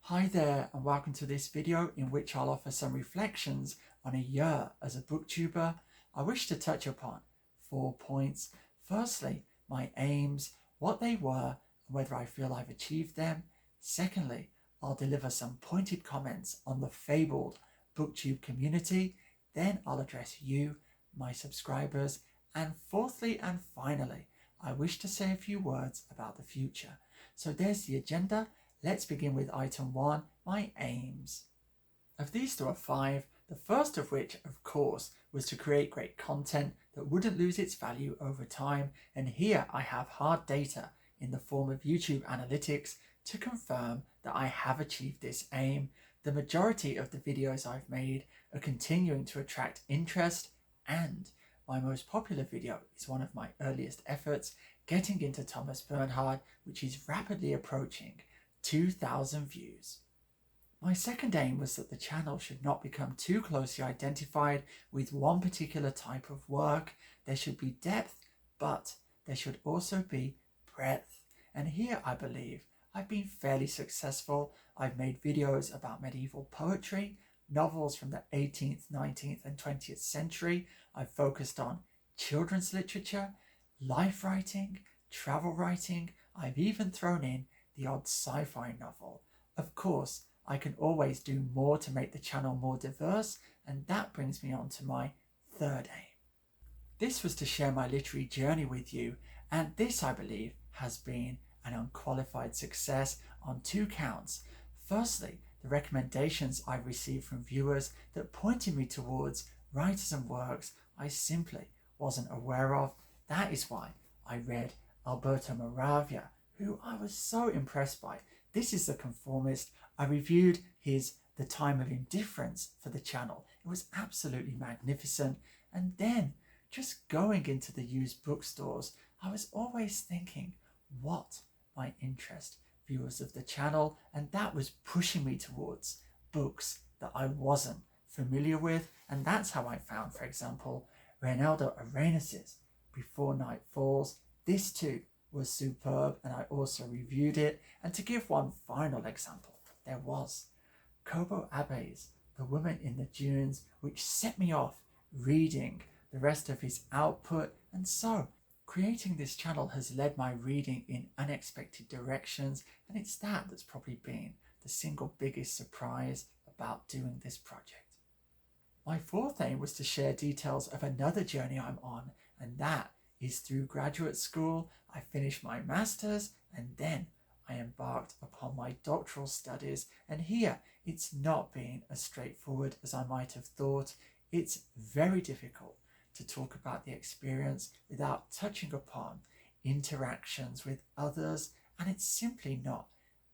Hi there and welcome to this video in which I'll offer some reflections on a year as a booktuber. I wish to touch upon 4 points. Firstly, my aims, what they were and whether I feel I've achieved them. Secondly, I'll deliver some pointed comments on the fabled BookTube community. Then I'll address you, my subscribers. And fourthly and finally, I wish to say a few words about the future. So there's the agenda. Let's begin with item 1, my aims. Of these there are 5, the first of which, of course, was to create great content that wouldn't lose its value over time, and here I have hard data in the form of YouTube analytics to confirm that I have achieved this aim. The majority of the videos I've made are continuing to attract interest, and my most popular video is one of my earliest efforts, getting into Thomas Bernhard, which is rapidly approaching 2,000 views. My second aim was that the channel should not become too closely identified with one particular type of work. There should be depth, but there should also be breadth. And here I believe I've been fairly successful. I've made videos about medieval poetry, novels from the 18th, 19th and 20th century. I've focused on children's literature, life writing, travel writing. I've even thrown in the odd sci-fi novel. Of course, I can always do more to make the channel more diverse, and that brings me on to my third aim. This was to share my literary journey with you, and this, I believe, has been an unqualified success on 2 counts. Firstly, the recommendations I've received from viewers that pointed me towards writers and works I simply wasn't aware of. That is why I read Alberto Moravia, who I was so impressed by. This is The Conformist. I reviewed his The Time of Indifference for the channel. It was absolutely magnificent. And then, just going into the used bookstores, I was always thinking, what might interest viewers of the channel? And that was pushing me towards books that I wasn't familiar with. And that's how I found, for example, Reynaldo Arenas' Before Night Falls. This too was superb, and I also reviewed it. And to give one final example, there was Kobo Abe's The Woman in the Dunes, which set me off reading the rest of his output. And so creating this channel has led my reading in unexpected directions, and it's that that's probably been the single biggest surprise about doing this project. My fourth aim was to share details of another journey I'm on, and that is through graduate school. I finished my master's and then I embarked upon my doctoral studies, and here it's not been as straightforward as I might have thought. It's very difficult to talk about the experience without touching upon interactions with others, and it's simply not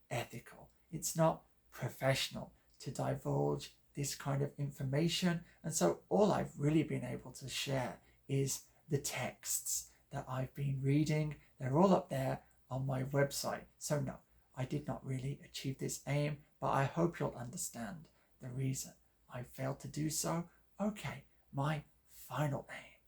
ethical. It's not professional to divulge this kind of information, and so all I've really been able to share is the texts that I've been reading. They're all up there on my website. So no, I did not really achieve this aim, but I hope you'll understand the reason I failed to do so. Okay, my final aim.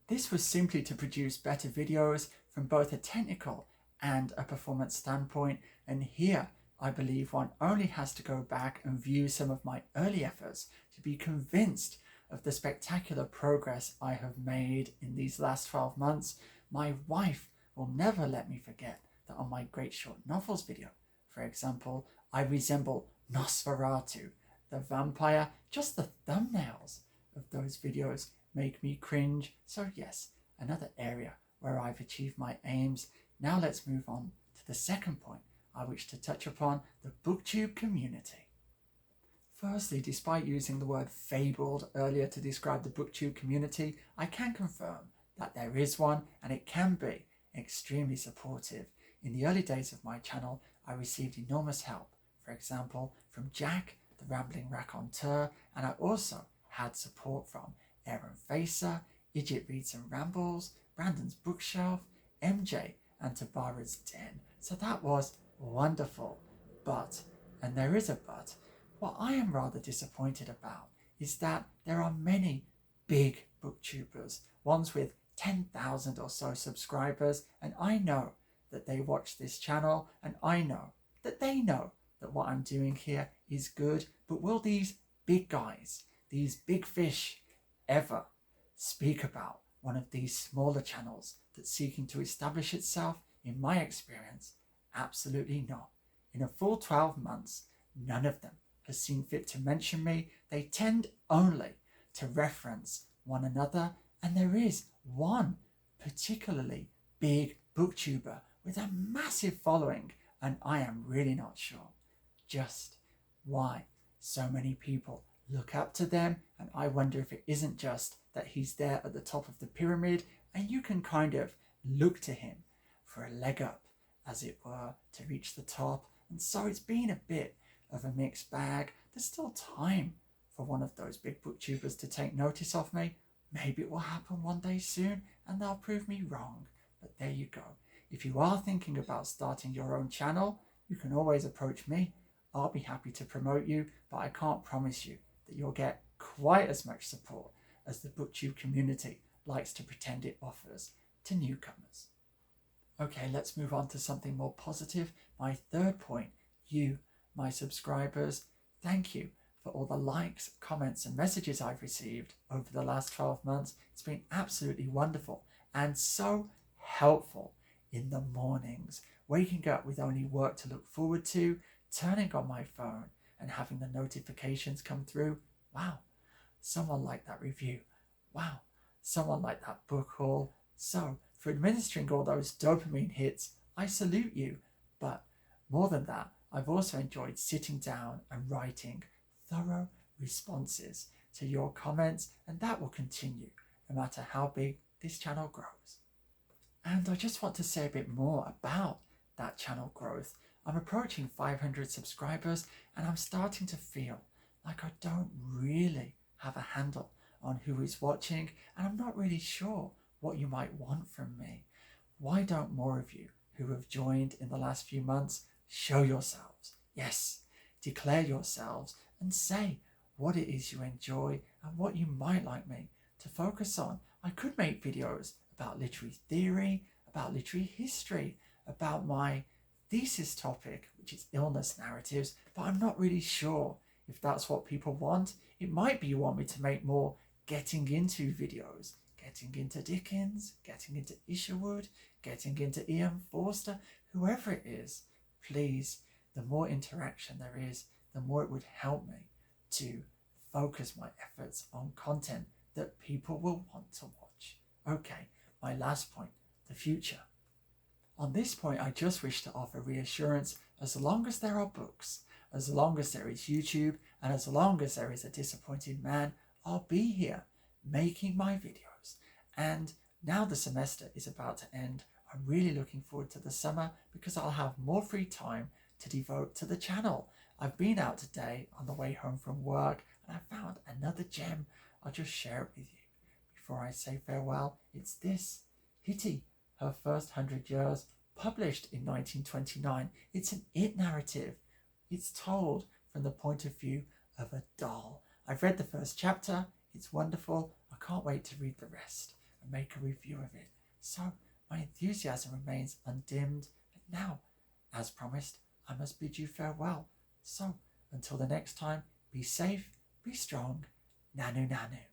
This was simply to produce better videos from both a technical and a performance standpoint, and here I believe one only has to go back and view some of my early efforts to be convinced of the spectacular progress I have made in these last 12 months. My wife will never let me forget that on my great short novels video, for example, I resemble Nosferatu, the vampire. Just the thumbnails of those videos make me cringe. So yes, another area where I've achieved my aims. Now let's move on to the second point I wish to touch upon, the BookTube community. Firstly, despite using the word fabled earlier to describe the BookTube community, I can confirm that there is one, and it can be extremely supportive. In the early days of my channel, I received enormous help, for example, from Jack, the Rambling Raconteur, and I also had support from Aaron Facer, Idjit Reads and Rambles, Brandon's Bookshelf, MJ, and Tabara's Den. So that was wonderful. But, and there is a but, what I am rather disappointed about is that there are many big booktubers, ones with 10,000 or so subscribers, and I know that they watch this channel, and I know that they know that what I'm doing here is good, but will these big guys, these big fish, ever speak about one of these smaller channels that's seeking to establish itself? In my experience, absolutely not. In a full 12 months, none of them has seen fit to mention me. They tend only to reference one another, and there is one particularly big booktuber with a massive following, and I am really not sure just why so many people look up to them, and I wonder if it isn't just that he's there at the top of the pyramid and you can kind of look to him for a leg up, as it were, to reach the top. And so it's been a bit of a mixed bag. There's still time for one of those big booktubers to take notice of me. Maybe it will happen one day soon and they'll prove me wrong. But there you go. If you are thinking about starting your own channel, you can always approach me. I'll be happy to promote you, but I can't promise you that you'll get quite as much support as the BookTube community likes to pretend it offers to newcomers. Okay, let's move on to something more positive. My third point, you, my subscribers, thank you for all the likes, comments and messages I've received over the last 12 months. It's been absolutely wonderful and so helpful in the mornings, waking up with only work to look forward to, turning on my phone and having the notifications come through. Wow, someone liked that review. Wow, someone liked that book haul. So for administering all those dopamine hits, I salute you. But more than that, I've also enjoyed sitting down and writing thorough responses to your comments, and that will continue no matter how big this channel grows. And I just want to say a bit more about that channel growth. I'm approaching 500 subscribers and I'm starting to feel like I don't really have a handle on who is watching, and I'm not really sure what you might want from me. Why don't more of you who have joined in the last few months show yourselves? Yes, declare yourselves and say what it is you enjoy and what you might like me to focus on. I could make videos about literary theory, about literary history, about my thesis topic, which is illness narratives, but I'm not really sure if that's what people want. It might be you want me to make more getting into videos, getting into Dickens, getting into Isherwood, getting into Ian Forster, whoever it is. Please, the more interaction there is, the more it would help me to focus my efforts on content that people will want to watch. Okay, my last point, the future. On this point, I just wish to offer reassurance. As long as there are books, as long as there is YouTube, and as long as there is a disappointed man, I'll be here making my videos. And now the semester is about to end, I'm really looking forward to the summer because I'll have more free time to devote to the channel. I've been out today on the way home from work and I found another gem. I'll just share it with you before I say farewell. It's this, Hitty, her first 100 years, published in 1929. It's an it narrative. It's told from the point of view of a doll. I've read the first chapter. It's wonderful. I can't wait to read the rest and make a review of it. So my enthusiasm remains undimmed. But now, as promised, I must bid you farewell. So until the next time, be safe, be strong, nanu nanu.